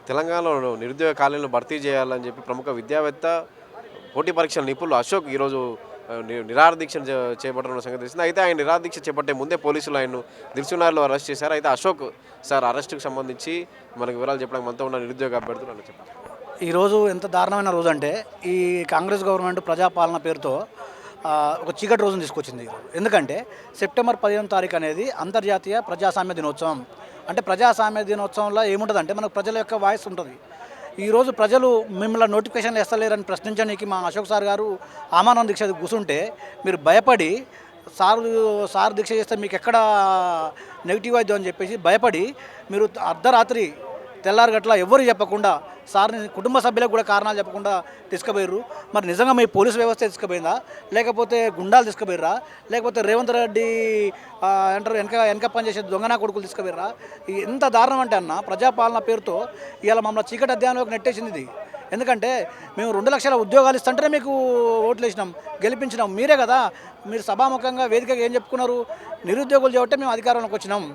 తెలంగాణలో నిరుద్యోగ ఖాళీలను భర్తీ చేయాలని చెప్పి ప్రముఖ విద్యావేత్త, పోటీ పరీక్షల నిపుణులు అశోక్ ఈరోజు నిరాహార దీక్ష చేపట్టడం సంగతి తెలిసింది. అయితే ఆయన నిరాహార దీక్ష చేపట్టే ముందే పోలీసులు ఆయన్ను దిల్సుఖ్నగర్లో అరెస్ట్ చేశారు. అయితే అశోక్ సార్ అరెస్టుకు సంబంధించి మనకు వివరాలు చెప్పడానికి మనతో ఉన్న నిరుద్యోగ అభ్యర్థులు అని చెప్పారు. ఈరోజు ఎంత దారుణమైన రోజు అంటే ఈ కాంగ్రెస్ గవర్నమెంట్ ప్రజాపాలన పేరుతో ఒక చీకటి రోజును తీసుకొచ్చింది. ఎందుకంటే సెప్టెంబర్ 15వ తారీఖు అనేది అంతర్జాతీయ ప్రజాస్వామ్య దినోత్సవం. అంటే ప్రజాస్వామ్య దినోత్సవంలో ఏముంటుందంటే మనకు ప్రజల యొక్క వాయిస్ ఉంటుంది. ఈరోజు ప్రజలు మిమ్మల్ని నోటిఫికేషన్లు వేస్తలేరని ప్రశ్నించడానికి మా అశోక్ సార్ గారు ఆమరణ దీక్ష కూర్చుంటే మీరు భయపడి సార్ దీక్ష చేస్తే మీకు ఎక్కడ నెగిటివ్ అవుతుంది అని చెప్పేసి భయపడి మీరు అర్ధరాత్రి తెల్లారి గట్ల ఎవరు చెప్పకుండా సార్ని కుటుంబ సభ్యులకు కూడా కారణాలు చెప్పకుండా తీసుకుపోయారు. మరి నిజంగా మీ పోలీసు వ్యవస్థ తీసుకుపోయిందా, లేకపోతే గుండాలు తీసుకుపోయారా, లేకపోతే రేవంత్ రెడ్డి అంటారు వెనక పనిచేసే దొంగనా కొడుకులు తీసుకుపోయారా? ఎంత దారుణం అంటే అన్న ప్రజాపాలన పేరుతో ఇవాళ మమ్మల్ని చీకటి అధ్యాయంలోకి నెట్టేసింది ఇది. ఎందుకంటే మేము 2 లక్షల ఉద్యోగాలు ఇస్తుంటేనే మీకు ఓట్లు వేసినాం, గెలిపించినాం మీరే కదా. మీరు సభాముఖంగా వేదికగా ఏం చెప్పుకున్నారు? నిరుద్యోగులు చేయబట్టే మేము అధికారంలోకి వచ్చినాం.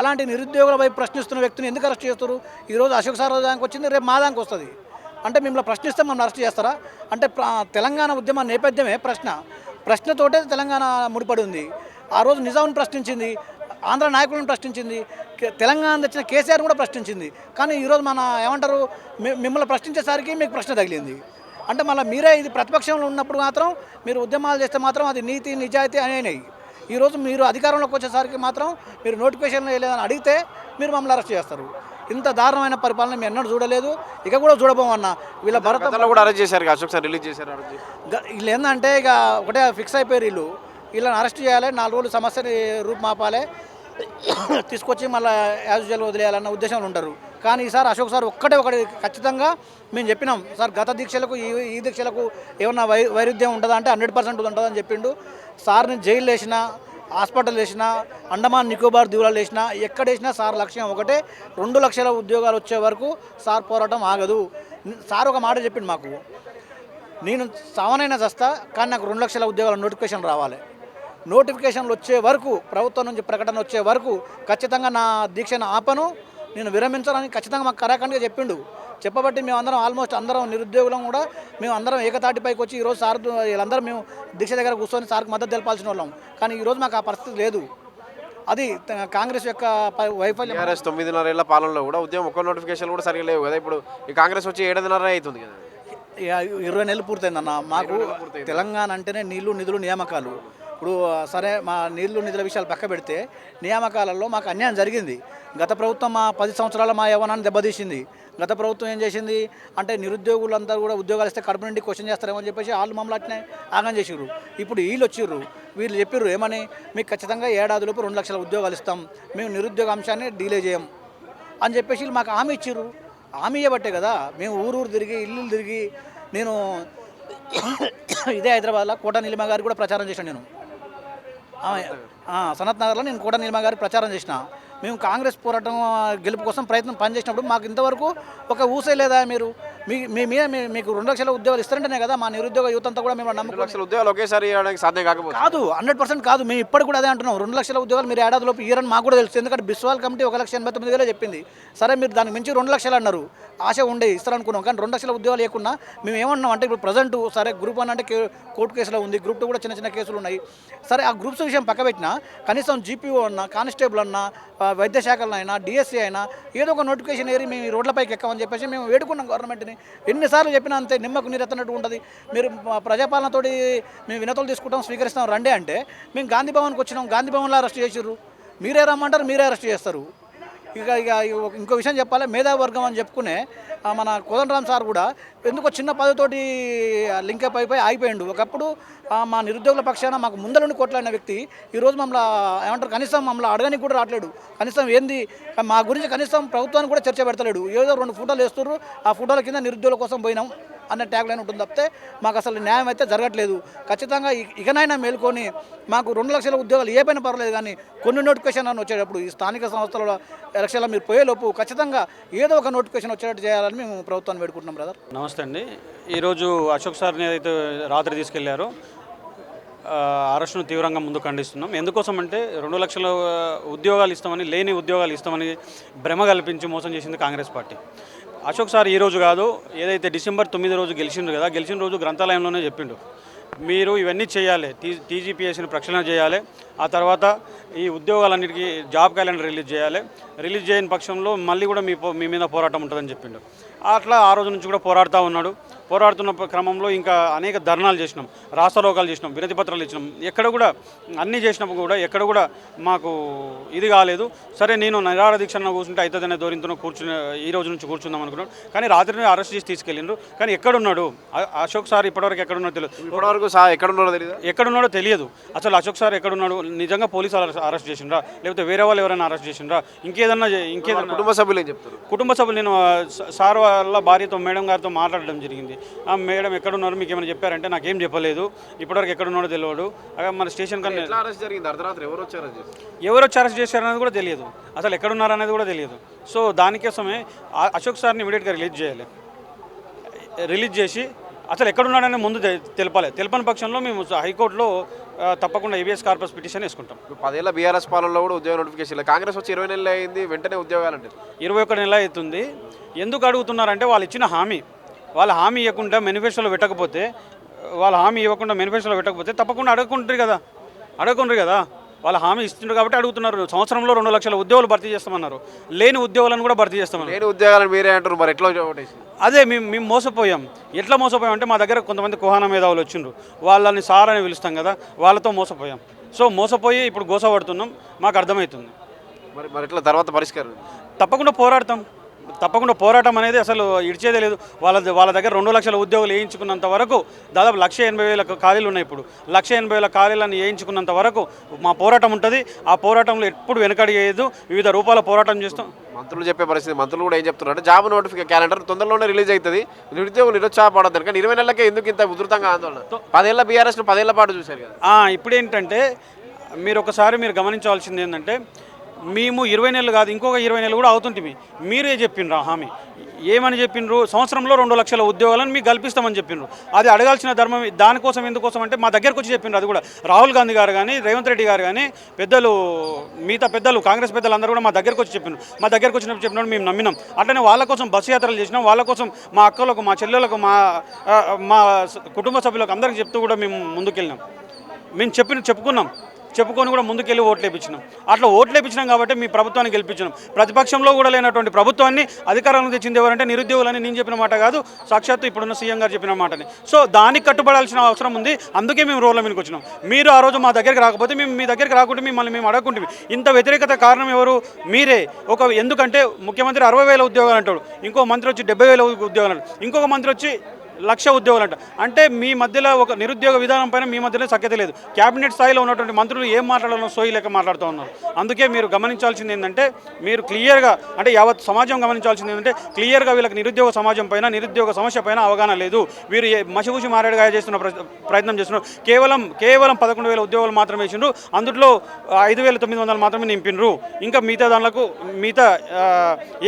అలాంటి నిరుద్యోగుల వైపు ప్రశ్నిస్తున్న వ్యక్తిని ఎందుకు అరెస్ట్ చేస్తారు? ఈరోజు అశోక్ సార్ దానికి వచ్చింది, రేపు మా దానికి వస్తుంది. అంటే మిమ్మల్ని ప్రశ్నిస్తే మమ్మల్ని అరెస్ట్ చేస్తారా? అంటే తెలంగాణ ఉద్యమ నేపథ్యమే ప్రశ్నతోటే తెలంగాణ ముడిపడి ఉంది. ఆ రోజు నిజాంని ప్రశ్నించింది, ఆంధ్ర నాయకులను ప్రశ్నించింది, తెలంగాణ తెచ్చిన కేసీఆర్ కూడా ప్రశ్నించింది. కానీ ఈరోజు మన ఏమంటారు మిమ్మల్ని ప్రశ్నించేసరికి మీకు ప్రశ్న తగిలింది. అంటే మళ్ళీ మీరే ఇది ప్రతిపక్షంలో ఉన్నప్పుడు మాత్రం మీరు ఉద్యమాలు చేస్తే మాత్రం అది నీతి నిజాయితీ అనేవి. ఈరోజు మీరు అధికారంలోకి వచ్చేసరికి మాత్రం మీరు నోటిఫికేషన్ లేదని అడిగితే మీరు మమ్మల్ని అరెస్ట్ చేస్తారు. ఇంత దారుణమైన పరిపాలన మేము ఎన్నడూ చూడలేదు, ఇక కూడా చూడబోమన్న. వీళ్ళ భరతలో కూడా అరెస్ట్ చేశారు, అశోక్ సార్ రిలీజ్ చేశారు. వీళ్ళు ఏంటంటే ఇక ఒకటే ఫిక్స్ అయిపోయారు, వీళ్ళని అరెస్ట్ చేయాలి, 4 రోజులు సమస్యని రూపుమాపాలి, తీసుకొచ్చి మళ్ళీ యాజ్ యూజువల్ వదిలేయాలన్న ఉద్దేశంలో ఉంటారు. కానీ ఈసారి అశోక్ సార్ ఒకటి ఖచ్చితంగా మేము చెప్పినాం సార్, గత దీక్షలకు ఈ దీక్షలకు ఏమన్నా వైరుధ్యం ఉంటుందా అంటే 100% ఉంటుందని చెప్పిండు. సార్ని జైలు వేసినా, హాస్పిటల్ వేసినా, అండమాన్ నికోబార్ దీవులు వేసినా, ఎక్కడ వేసినా సార్ లక్ష్యం ఒకటే, 2 లక్షల ఉద్యోగాలు వచ్చే వరకు సార్ పోరాటం ఆగదు. సార్ ఒక మాట చెప్పిండు మాకు, నేను సావనైనా చస్తా కానీ నాకు 2 లక్షల ఉద్యోగాల నోటిఫికేషన్ రావాలి. నోటిఫికేషన్లు వచ్చే వరకు, ప్రభుత్వం నుంచి ప్రకటన వచ్చే వరకు ఖచ్చితంగా నా దీక్షను ఆపను, నేను విరమించాలని ఖచ్చితంగా మాకు కరాఖండిగా చెప్పిండు. చెప్పబట్టి మేమందరం ఆల్మోస్ట్ అందరం నిరుద్యోగులం కూడా మేము అందరం ఏకతాటిపైకి వచ్చి ఈరోజు సార్ వీళ్ళందరం మేము దీక్ష దగ్గర కూర్చొని సార్కి మద్దతు తెలపాల్సిన వాళ్ళం. కానీ ఈరోజు మాకు ఆ పరిస్థితి లేదు. అది కాంగ్రెస్ యొక్క వైఫల్యం. 9.5 ఏళ్ల పాలనలో కూడా ఉద్యమం ఒక్క నోటిఫికేషన్ కూడా సరిగా లేవు కదా. ఇప్పుడు ఈ కాంగ్రెస్ వచ్చి 7.5 అవుతుంది కదా, 20 నెలలు పూర్తయిందన్న. మాకు తెలంగాణ అంటేనే నీళ్లు నిధులు నియామకాలు. ఇప్పుడు సరే మా నీళ్లు నిధుల విషయాలు పక్క పెడితే నియామకాలలో మాకు అన్యాయం జరిగింది. గత ప్రభుత్వం మా 10 సంవత్సరాల మా యవ్వనాన్ని దెబ్బతీసింది. గత ప్రభుత్వం ఏం చేసింది అంటే నిరుద్యోగులంతా కూడా ఉద్యోగాలు ఇస్తే కడుపు నుండి క్వశ్చన్ చేస్తారేమో అని చెప్పేసి వాళ్ళు మమ్మల్ని అట్నే ఆగం చేసిర్రు. ఇప్పుడు వీళ్ళు వచ్చిర్రు, వీళ్ళు చెప్పిర్రు ఏమని, మీకు ఖచ్చితంగా ఏడాదిలోపు 2 లక్షల ఉద్యోగాలు ఇస్తాం, మేము నిరుద్యోగ అంశాన్ని డీలే చేయం అని చెప్పేసి మాకు హామీ ఇచ్చిర్రు. హామీ ఇవ్వబట్టే కదా మేము ఊరు తిరిగి ఇల్లు తిరిగి, నేను ఇదే హైదరాబాద్లో కోట నీలిమ గారికి కూడా ప్రచారం చేశాను. నేను సనత్ నగర్లో నేను కోట నీలిమ గారికి ప్రచారం చేసిన. మేము కాంగ్రెస్ పోరాటం గెలుపు కోసం పనిచేసినప్పుడు మాకు ఇంతవరకు ఒక ఊసే లేదా? మీరు మీ మీద మీకు 2 లక్షల ఉద్యోగాలు ఇస్తారంటేనే కదా మా నిరుద్యోగ యువత అంతా కూడా మేము 2 లక్షల ఉద్యోగాలు ఒకేసారి సాధ్యం కాదు, 100% కాదు. మేము ఇప్పటికి కూడా అదే అంటున్నాం, 2 లక్షల ఉద్యోగాలు మీరు ఏడాదిలోపు ఇయ్యరని మాకు కూడా తెలుసు. ఎందుకంటే బిస్వాల్ కమిటీ 1,89,000 చెప్పింది. సరే మీరు దానికి మించి 2 లక్షలు అన్నారు, ఆశ ఉండే ఇస్తారనుకున్నాం. కానీ 2 లక్షల ఉద్యోగాలు లేకుండా మేము ఏమన్నాం అంటే, ఇప్పుడు ప్రజెంట్ సరే గ్రూప్ 1 అంటే కోర్టు కేసులో ఉంది, గ్రూప్ 2 కూడా చిన్న కేసులు ఉన్నాయి. సరే ఆ గ్రూప్స్ విషయం పక్క పెట్టినా కనీసం జీపీఓ అన్నా, కానిస్టేబుల్ అన్నా, వైద్య శాఖలో అయినా, డిఎస్సీ అయినా ఏదో ఒక నోటిఫికేషన్ ఏరి మేము రోడ్లపైకి ఎక్కమని చెప్పేసి మేము వేడుకున్నాం గవర్నమెంట్ని. ఎన్నిసార్లు చెప్పినా అంతే, నిమ్మకు నీరెత్తనట్టు ఉంటుంది. మీరు ప్రజాపాలనతోటి మేము వినతులు తీసుకుంటాం, స్వీకరిస్తాం రండి అంటే మేము గాంధీ భవన్కి వచ్చినాం, గాంధీ భవన్లో అరెస్ట్ చేసిర్రు. మీరే రమ్మంటారు, మీరే అరెస్ట్ చేస్తారు. ఇక ఇంకో విషయం చెప్పాలి, మేధావర్గం అని చెప్పుకునే మన కోదండరామ్ సార్ కూడా ఎందుకో చిన్న పదవితోటి లింకప్ అయిపోయి ఆగిపోయిండు. ఒకప్పుడు మా నిరుద్యోగుల పక్షాన మాకు ముందరుండి కొట్లాడిన వ్యక్తి ఈరోజు మమ్మల్ని ఏమంటారు కనీసం మమ్మల్ని అడగడానికి కూడా రావట్లేడు. కనీసం ఏంది మా గురించి కనీసం ప్రభుత్వానికి కూడా చర్చ పెడతలేడు. ఏదో 2 ఫోటోలు వేస్తున్నారు, ఆ ఫోటోల కింద నిరుద్యోగుల కోసం పోయినాం అన్న ట్యాగ్ లైన్ ఉంటుంది తప్పితే మాకు అసలు న్యాయం అయితే జరగట్లేదు. ఖచ్చితంగా ఇకనైనా మేల్కొని మాకు 2 లక్షల ఉద్యోగాలు ఏ పైన పర్వాలేదు, కానీ కొన్ని నోటిఫికేషన్ అని వచ్చేటప్పుడు ఈ స్థానిక సంస్థల ఎలక్షన్లో మీరు పోయేలోపు ఖచ్చితంగా ఏదో ఒక నోటిఫికేషన్ వచ్చేటట్టు చేయాలని మేము ప్రభుత్వాన్ని వేడుకుంటున్నాం. బ్రదర్ నమస్తే అండి. ఈరోజు అశోక్ సార్ని ఏదైతే రాత్రి తీసుకెళ్లారో అరెస్టును తీవ్రంగా ముందు ఖండిస్తున్నాం. ఎందుకోసం అంటే 2 లక్షల ఉద్యోగాలు ఇస్తామని, లేని ఉద్యోగాలు ఇస్తామని భ్రమ కల్పించి మోసం చేసింది కాంగ్రెస్ పార్టీ. అశోక్ సార్ ఈ రోజు కాదు, ఏదైతే డిసెంబర్ 9 రోజు గెలిచిండ్రు కదా, గెలిచిన రోజు గ్రంథాలయంలోనే చెప్పిండు, మీరు ఇవన్నీ చేయాలి, టీజీపీఎస్సీని ప్రక్షాళన చేయాలి, ఆ తర్వాత ఈ ఉద్యోగాలన్నిటికీ జాబ్ క్యాలెండర్ రిలీజ్ చేయని పక్షంలో మళ్ళీ కూడా మీ మీద పోరాటం ఉంటుందని చెప్పిండు. అట్లా ఆ రోజు నుంచి కూడా పోరాడుతూ ఉన్నాడు. పోరాడుతున్న క్రమంలో ఇంకా అనేక ధర్నాలు చేసినాం, రాస్తారోకాలు చేసినాం, వినతి పత్రాలు ఇచ్చినాం, ఎక్కడ కూడా అన్నీ చేసినప్పుడు కూడా ఎక్కడ కూడా మాకు ఇది కాలేదు. సరే నేను నిరాహార దీక్షను కూర్చుంటే అవుతుందనే ధోరణితో ఈ రోజు నుంచి కూర్చుందాం అనుకున్నాడు. కానీ రాత్రి అరెస్ట్ చేసి తీసుకెళ్ళిండ్రు. కానీ ఎక్కడున్నాడు అశోక్ సార్ ఇప్పటివరకు ఎక్కడున్నాడో తెలియదు. ఇప్పటివరకు ఎక్కడున్నాడో తెలియదు అసలు అశోక్ సార్ ఎక్కడున్నాడు. నిజంగా పోలీసులు అరెస్ట్ చేసిండ్రా, లేకపోతే వేరే వాళ్ళు ఎవరైనా అరెస్ట్ చేసిండ్రా, ఇంకేదన్నా కుటుంబ సభ్యులు ఏం చెప్తారు? కుటుంబ సభ్యులు నేను సార్ వాళ్ళ భార్యతో మేడం గారితో మాట్లాడడం జరిగింది. మేడం ఎక్కడున్నారు, మీకు ఏమైనా చెప్పారంటే నాకేం చెప్పలేదు, ఇప్పటివరకు ఎక్కడున్నాడో తెలియదు. మన స్టేషన్ కన్నా ఎవరు వచ్చి అరెస్ట్ చేశారనేది కూడా తెలియదు, అసలు ఎక్కడున్నారు అనేది కూడా తెలియదు. సో దానికోసమే అశోక్ సార్ని ఇమీడియట్గా రిలీజ్ చేసి అసలు ఎక్కడున్నాడనే ముందు తెలపని పక్షంలో మేము హైకోర్టులో తప్పకుండా ఏబిఎస్ కార్పస్ పిటిషన్ వేసుకుంటాం. 10 ఏళ్ల బీఆర్ఎస్ పాలనలో కూడా ఉద్యోగ నోటిఫికేషన్, కాంగ్రెస్ వచ్చి 20 నెలలు అయింది, వెంటనే ఉద్యోగాలు అంటే 21 నెలలు అవుతుంది. ఎందుకు అడుగుతున్నారంటే వాళ్ళు ఇచ్చిన హామీ, వాళ్ళ హామీ ఇవ్వకుండా మేనిఫెస్టోలో పెట్టకపోతే తప్పకుండా అడగకుండ్రు కదా. వాళ్ళ హామీ ఇస్తుండ్రు కాబట్టి అడుగుతున్నారు. సంవత్సరంలో 2 లక్షల ఉద్యోగాలు భర్తీ చేస్తామన్నారు, లేని ఉద్యోగాలను కూడా భర్తీ చేస్తామన్నారు. లేని ఉద్యోగాలను మీరే అంటారు, మరి ఎట్లా ఓటేసి? అదే మేము మోసపోయాం. ఎట్లా మోసపోయాం అంటే మా దగ్గర కొంతమంది కుహాన మేధావులు వచ్చిండ్రు, వాళ్ళని సార్ అని పిలుస్తాం కదా, వాళ్ళతో మోసపోయాం. సో మోసపోయి ఇప్పుడు గోసపడుతున్నాం, మాకు అర్థమవుతుంది. మరి ఎట్లా తర్వాత పరిష్కారం? తప్పకుండా పోరాటం అనేది అసలు ఇడిచేదే లేదు. వాళ్ళ దగ్గర 2 లక్షల ఉద్యోగులు వేయించుకున్నంత వరకు దాదాపు 180,000 ఖాళీలు ఉన్నాయి. ఇప్పుడు 180,000 ఖాళీలను వేయించుకున్నంత వరకు మా పోరాటం ఉంటుంది. ఆ పోరాటంలో ఎప్పుడు వెనకడిగేయదు, వివిధ రూపాల పోరాటం చేస్తాం. మంత్రులు చెప్పే పరిస్థితి, మంత్రులు కూడా ఏం చెప్తున్నారు అంటే జాబ్ నోటిఫికేషన్ క్యాలెండర్ తొందరలోనే రిలీజ్ అవుతుంది, నిరుద్యోగులు నిరుత్సాహపడద్దు. కానీ 20 నెలలకే ఎందుకు ఇంత ఉధృతంగా ఆందోళన? 10 ఏళ్ల బీఆర్ఎస్ను 10 ఏళ్ల పాటు చూశారు కదా. ఇప్పుడు ఏంటంటే మీరు గమనించవలసింది ఏంటంటే, మేము 20 నెలలు కాదు, ఇంకొక 20 నెలలు కూడా అవుతుంటే మీరే చెప్పిండ్రు ఆ హామీ. ఏమని చెప్పిండ్రు? సంవత్సరంలో 2 లక్షల ఉద్యోగాలను మీకు కల్పిస్తామని చెప్పిండ్రు. అది అడగాల్సిన ధర్మం. దానికోసం ఎందుకోసం అంటే మా దగ్గరకు వచ్చి చెప్పిండ్రు. అది కూడా రాహుల్ గాంధీ గారు కానీ, రేవంత్ రెడ్డి గారు కానీ, మిగతా పెద్దలు, కాంగ్రెస్ పెద్దలు అందరూ కూడా మా దగ్గరకు వచ్చి చెప్పిండ్రు. మా దగ్గరకు చెప్పినప్పుడు మేము నమ్మినాం. అట్లనే వాళ్ళ కోసం బస్సు యాత్రలు చేసినాం, వాళ్ళ కోసం మా అక్కలకు, మా చెల్లెలకు, మా కుటుంబ సభ్యులకు అందరికీ చెప్తూ కూడా మేము ముందుకెళ్ళినాం. మేము చెప్పుకొని కూడా ముందుకెళ్ళి ఓట్లు వేయించినాం. అట్లా ఓట్లు వేయించినాం కాబట్టి మీ ప్రభుత్వాన్ని గెలిపించినాం. ప్రతిపక్షంలో కూడా లేనటువంటి ప్రభుత్వాన్ని అధికారంలో తెచ్చింది ఎవరంటే నిరుద్యోగులని నేను చెప్పిన మాట కాదు, సాక్షాత్తు ఇప్పుడున్న సీఎం గారు చెప్పిన మాటని. సో దానికి కట్టుబడాల్సిన అవసరం ఉంది. అందుకే మేము రోడ్ల మీదకి వచ్చినాం. మీరు ఆ రోజు మా దగ్గరికి రాకపోతే మీ దగ్గరికి రాకుంటే మిమ్మల్ని మేము అడగకుంటే ఇంత వ్యతిరేకత కారణం ఎవరు? మీరే. ఎందుకంటే ముఖ్యమంత్రి 60,000 ఉద్యోగాలు అంటాడు, ఇంకో మంత్రి వచ్చి 70,000 ఉద్యోగాలు అంటాడు, ఇంకొక మంత్రి వచ్చి 1,00,000 ఉద్యోగాలు అంటే మీ మధ్యలో ఒక నిరుద్యోగ విధానం పైన మీ మధ్యలో సఖ్యత లేదు. క్యాబినెట్ స్థాయిలో ఉన్నటువంటి మంత్రులు ఏం మాట్లాడాలో సోయి లేక మాట్లాడుతూ ఉన్నారు. అందుకే మీరు గమనించాల్సింది ఏంటంటే, మీరు క్లియర్గా అంటే యావత్ సమాజం గమనించాల్సింది ఏంటంటే, క్లియర్గా వీళ్ళకి నిరుద్యోగ సమాజం పైన, నిరుద్యోగ సమస్య పైన అవగాహన లేదు. వీరు మసిపూసి మారేడుగా చేస్తున్న ప్రయత్నం చేస్తున్నారు. కేవలం 11,000 ఉద్యోగాలు మాత్రమే ఇచ్చిండ్రు. అందులో 5,900 మాత్రమే నింపిండ్రు. ఇంకా మిగతా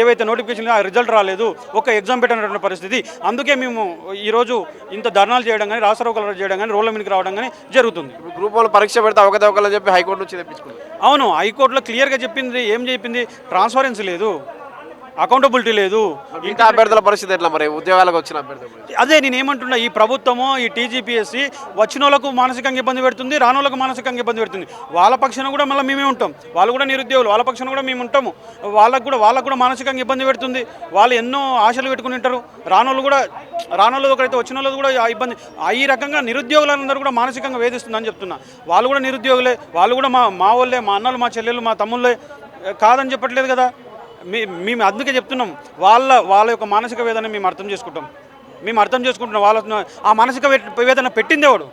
ఏవైతే నోటిఫికేషన్ రిజల్ట్ రాలేదు, ఒక ఎగ్జామ్ పెట్టినటువంటి పరిస్థితి. అందుకే మేము ఈరోజు ఇంత ధర్నాలు చేయడం కానీ, రాస్తారోకాలు చేయడం కానీ, రోడ్ల మీదకి రావడం కానీ జరుగుతుంది. గ్రూప్ 1 పరీక్ష పెడితే అవకతవకలని చెప్పి హైకోర్టు నుంచి తెప్పించుకున్నారు. అవును, హైకోర్టులో క్లియర్గా చెప్పింది ట్రాన్స్పరెన్సీ లేదు, అకౌంటబిలిటీ లేదు. ఇంకా అభ్యర్థుల పరిస్థితి ఎట్లా మరి? ఉద్యోగాలకు వచ్చిన అభ్యర్థులు అదే నేను ఏమంటున్నా, ఈ ప్రభుత్వము, ఈ టీజీపీఎస్సీ వచ్చిన వాళ్ళకు మానసికంగా ఇబ్బంది పెడుతుంది, రాని వాళ్ళకు మానసికంగా ఇబ్బంది పెడుతుంది. వాళ్ళ పక్షాన కూడా మళ్ళీ మేమే ఉంటాం, వాళ్ళు కూడా నిరుద్యోగులు, వాళ్ళ పక్షాన కూడా మేము ఉంటాము. వాళ్ళకు కూడా మానసికంగా ఇబ్బంది పెడుతుంది. వాళ్ళు ఎన్నో ఆశలు పెట్టుకుని ఉంటారు. రానోళ్ళు ఒకరైతే వచ్చిన వాళ్ళు కూడా ఇబ్బంది. ఈ రకంగా నిరుద్యోగులందరూ కూడా మానసికంగా వేధిస్తుందని చెప్తున్నా. వాళ్ళు కూడా నిరుద్యోగులే, వాళ్ళు కూడా మా వాళ్ళే, మా అన్నలు, మా చెల్లెళ్ళు, మా తమ్ముళ్ళే, కాదని చెప్పట్లేదు కదా. మేము అందుకే చెప్తున్నాం, వాళ్ళ యొక్క మానసిక వేదన మేము అర్థం చేసుకుంటున్నాం. వాళ్ళ ఆ మానసిక వేదన పెట్టింది ఎవడు,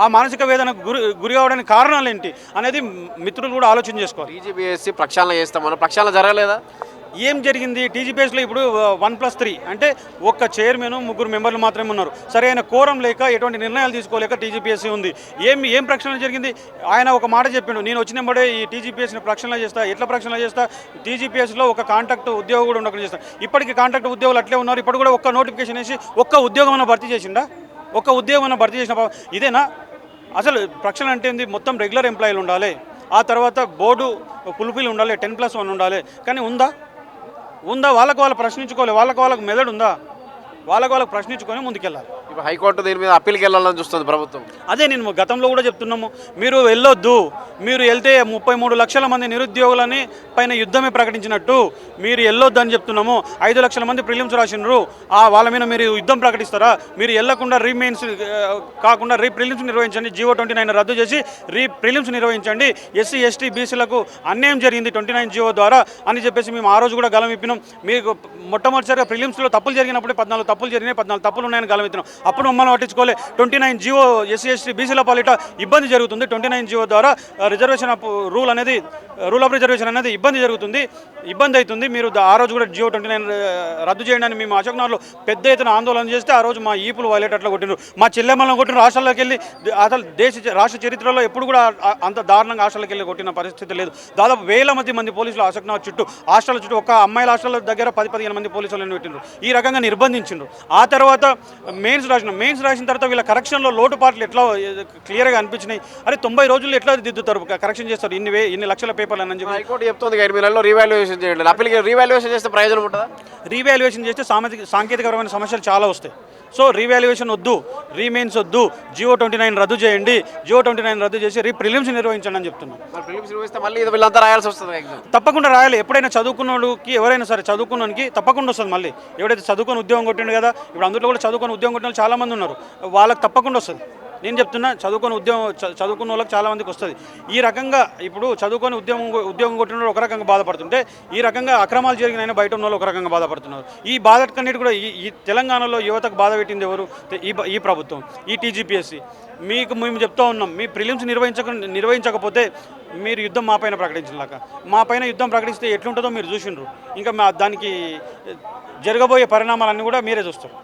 ఆ మానసిక వేదన గురి కావడానికి కారణాలు ఏంటి అనేది మిత్రులు కూడా ఆలోచన చేసుకోవాలి. టీజీపీఎస్సీ ప్రక్షాళన చేస్తామని ప్రక్షాళన జరగలేదా? ఏం జరిగింది? టీజీపీఎస్లో ఇప్పుడు 1+3 అంటే ఒక్క చైర్మన్, 3 మెంబర్లు మాత్రమే ఉన్నారు. సరైన కోరం లేక, ఎటువంటి నిర్ణయాలు తీసుకోలేక టీజీపీఎస్సీ ఉంది. ఏం ప్రక్షాళన జరిగింది? ఆయన ఒక మాట చెప్పిండు, నేను వచ్చినప్పుడే ఈ టీజీపీఎస్ని ప్రక్షాళన చేస్తా. ఎట్లా ప్రక్షాళన చేస్తా? టీజీపీఎస్లో ఒక కాంట్రాక్ట్ ఉద్యోగం కూడా ఉండకుండా చేస్తా. ఇప్పటికీ కాంట్రాక్ట్ ఉద్యోగులు అట్లే ఉన్నారు. ఇప్పుడు కూడా ఒక్క నోటిఫికేషన్ వేసి ఒక్క ఉద్యోగం భర్తీ చేసిండా? ఒక్క ఉద్యోగం భర్తీ చేసిన ఇదేనా? అసలు ప్రక్షాళన అంటే ఏంది? మొత్తం రెగ్యులర్ ఎంప్లాయీలు ఉండాలి, ఆ తర్వాత బోర్డు ఫుల్ఫిల్ ఉండాలి, 10+1 ఉండాలి. కానీ ఉందా? ఉందా? వాళ్ళకు వాళ్ళు ప్రశ్నించుకోవాలి, వాళ్ళకు మెదడు ఉందా? వాళ్ళకు ప్రశ్నించుకొని ముందుకెళ్ళాలి. ఇప్పుడు హైకోర్టు దీని మీద అప్పీల్కి వెళ్ళాలని చూస్తుంది ప్రభుత్వం. అదే నేను గతంలో కూడా చెప్తున్నాము, మీరు వెళ్ళొద్దు, మీరు వెళ్తే 33 లక్షల మంది నిరుద్యోగులని పైన యుద్ధమే ప్రకటించినట్టు మీరు వెళ్ళొద్దు అని చెప్తున్నాము. 5 లక్షల మంది ప్రిలిమ్స్ రాసినారు, వాళ్ళ మీద మీరు యుద్ధం ప్రకటిస్తారా? మీరు వెళ్ళకుండా రీమెయిన్స్ కాకుండా ప్రిలిమ్స్ నిర్వహించండి, జీవో 29 రద్దు చేసి ప్రిలిమ్స్ నిర్వహించండి, ఎస్సీ ఎస్టీ బీసీలకు అన్యాయం జరిగింది 29 జీవో ద్వారా అని చెప్పేసి మేము ఆ రోజు కూడా గలం ఇప్పినాం. మీకు మొట్టమొదటిసారిగా ప్రిలిమ్స్లో తప్పులు జరిగినప్పుడే 14 తప్పులు జరిగినాయి, 14 తప్పులు ఉన్నాయని గలం ఇస్తున్నాం. అప్పుడు మమ్మల్ని పట్టించుకోలే. 29 జీవో ఎస్సీ ఎస్టీ బీసీల పాలిట ఇబ్బంది జరుగుతుంది. 29 జీవో ద్వారా రిజర్వేషన్ రూల్ ఆఫ్ రిజర్వేషన్ అనేది ఇబ్బంది అవుతుంది. మీరు ఆ రోజు కూడా జీవో 29 రద్దు చేయండి అని మేము అశోక్నగర్లో పెద్ద ఎత్తున ఆందోళన చేస్తే ఆ రోజు మా ఈపులు వైలేటట్లు కొట్టినారు, మా చెల్లెమ్మలను కొట్టిన రాష్ట్రాల్లోకి వెళ్ళి. అసలు రాష్ట్ర చరిత్రలో ఎప్పుడు కూడా అంత దారుణంగా హాస్టల్కి వెళ్ళి కొట్టిన పరిస్థితి లేదు. దాదాపు వేల మంది పోలీసులు అశోక్నగర్ చుట్టూ హాస్టల్ చుట్టూ ఒక అమ్మాయిల హాస్టల్ దగ్గర 10-15 మంది పోలీసులను పెట్టినారు. ఈ రకంగా నిర్బంధించిండ్రు. ఆ తర్వాత మెయిన్స్ రాసిన తర్వాత వీళ్ళ కరెక్షన్లో లోటుపాట్లు ఎట్లా క్లియర్గా అనిపించినాయి. అరే 90 రోజుల్లో ఎట్లా దిద్దుతారు, కరెక్షన్ చేస్తారు ఇన్ని లక్షల పేపర్లు అని చెప్పి హైకోర్టు చెప్తుంది 8 నెలల్లో రీవాల్యుయేషన్ చేయండి. అప్పీల్కి రీవాల్యుయేషన్ చేస్తే ప్రయోజనం ఉంటుందా? రీవాల్యుయేషన్ చేస్తే సాంకేతికపరమైన సమస్యలు చాలా వస్తాయి. సో రీవాల్యుయేషన్ వద్దు, రీమెయిన్స్ వద్దు, జీవో 29 రద్దు చేయండి, జీవో 29 రద్దు చేసి ప్రిలిమ్స్ నిర్వహించండి అని చెప్తున్నాం. ప్రిలిమ్స్ నిర్వహిస్తే మళ్ళీ వీళ్ళంతా రాయాల్సి వస్తుంది ఎగ్జామ్. తప్పకుండా రాయాలి. ఎప్పుడైనా చదువుకున్నోడికి, ఎవరైనా సరే చదువుకున్నోనికి తప్పకుండా వస్తుంది. మళ్ళీ ఎవడైతే చదువుకొని ఉద్యోగం కొట్టిండు కదా, ఇప్పుడు అందులో కూడా చదువుకొని ఉద్యోగం కొట్టిన వాళ్ళు చాలామంది ఉన్నారు, వాళ్ళకి తప్పకుండా వస్తుంది. నేను చెప్తున్నా, చదువుకున్న వాళ్ళకి చాలామందికి వస్తుంది. ఈ రకంగా ఇప్పుడు చదువుకొని ఉద్యోగం కొట్టిన ఒక రకంగా బాధపడుతుంటే, ఈ రకంగా అక్రమాలు జరిగిన బయట ఉన్న వాళ్ళు ఒక రకంగా బాధపడుతున్నారు. ఈ బాధకన్నిటి కూడా ఈ తెలంగాణలో యువతకు బాధ పెట్టింది ఎవరు? ఈ ప్రభుత్వం, ఈ టీజీపీఎస్సీ. మేము చెప్తా ఉన్నాం, మీ ప్రిలిమ్స్ నిర్వహించకపోతే మీరు యుద్ధం మా పైన ప్రకటించలేక, మా పైన యుద్ధం ప్రకటిస్తే ఎట్లుంటుందో మీరు చూసిండ్రు. ఇంకా దానికి జరగబోయే పరిణామాలన్నీ కూడా మీరే చూస్తారు.